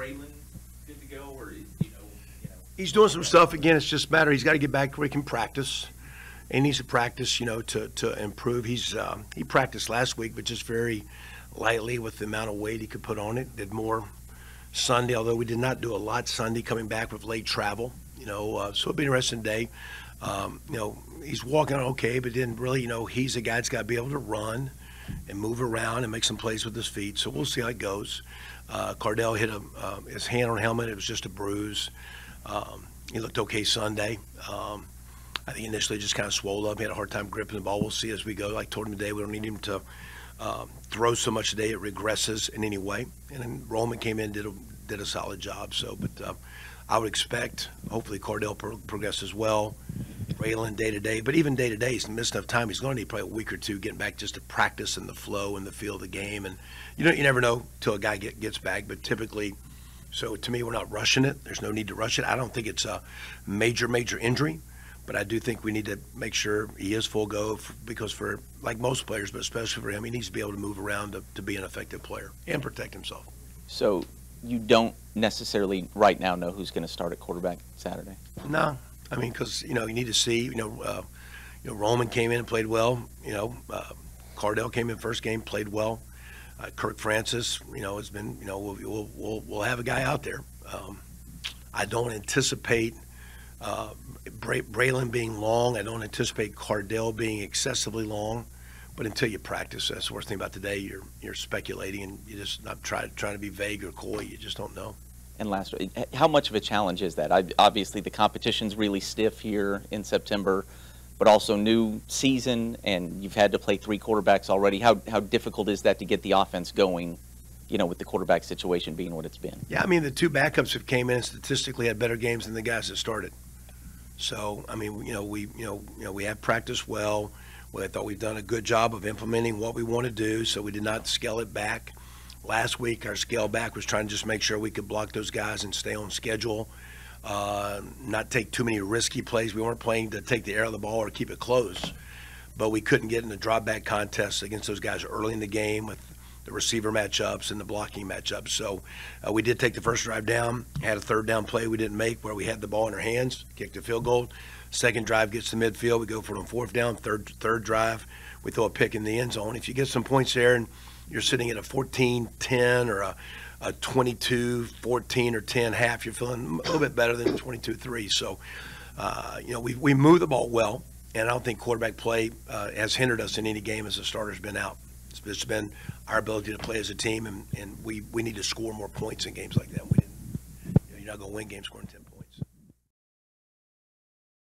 Braylon good to go, or He's doing some stuff again. It's just a matter. He's got to get back where he can practice. And he needs to practice, to improve. He practiced last week, but just very lightly with the amount of weight he could put on it. Did more Sunday, although we did not do a lot Sunday, coming back with late travel. So it'll be an interesting day. He's walking okay, but then really, he's a guy that's got to be able to run and move around and make some plays with his feet. So we'll see how it goes. Cardell hit his hand on helmet. It was just a bruise. He looked okay Sunday. I think initially just kind of swole up. He had a hard time gripping the ball. We'll see as we go. Like I told him today, we don't need him to throw so much today it regresses in any way. And then Roman came in, did a solid job. So, but I would expect, hopefully Cardell progresses well. Braylon day to day, but even day to day, he's missed enough time. He's going to need probably a week or two getting back just to practice in the flow and the feel of the game. And you never know till a guy gets back. But typically, so to me, we're not rushing it. There's no need to rush it. I don't think it's a major injury. But I do think we need to make sure he is full go because for like most players, but especially for him, he needs to be able to move around to be an effective player and protect himself. So you don't necessarily right now know who's going to start at quarterback Saturday? No, I mean because you need to see. Roman came in and played well. Cardell came in first game, played well. Kirk Francis, has been. We'll have a guy out there. I don't anticipate. Braylon being long. I don't anticipate Cardell being excessively long, but until you practice, that's the worst thing about today. You're speculating and you're just not trying to be vague or coy. You just don't know. And last, how much of a challenge is that? Obviously, the competition's really stiff here in September, but also new season, and you've had to play 3 quarterbacks already. How difficult is that to get the offense going? With the quarterback situation being what it's been. Yeah, I mean the 2 backups that came in and statistically had better games than the guys that started. So I mean, we have practiced well. I thought we've done a good job of implementing what we want to do. So we did not scale it back. Last week, our scale back was trying to just make sure we could block those guys and stay on schedule, not take too many risky plays. We weren't playing to take the air of the ball or keep it close, but we couldn't get in the drop back contests against those guys early in the game with the receiver matchups and the blocking matchups. So we did take the first drive down, had a 3rd down play we didn't make where we had the ball in our hands, kicked a field goal. Second drive gets to midfield, we go for it on 4th down. Third drive, we throw a pick in the end zone. If you get some points there and you're sitting at a 14-10 or a 22-14 or 10 half, you're feeling a little bit better than 22-3. So, we move the ball well, and I don't think quarterback play has hindered us in any game as the starter's been out. It's been our ability to play as a team, and we need to score more points in games like that. We didn't. You're not going to win games scoring 10 points.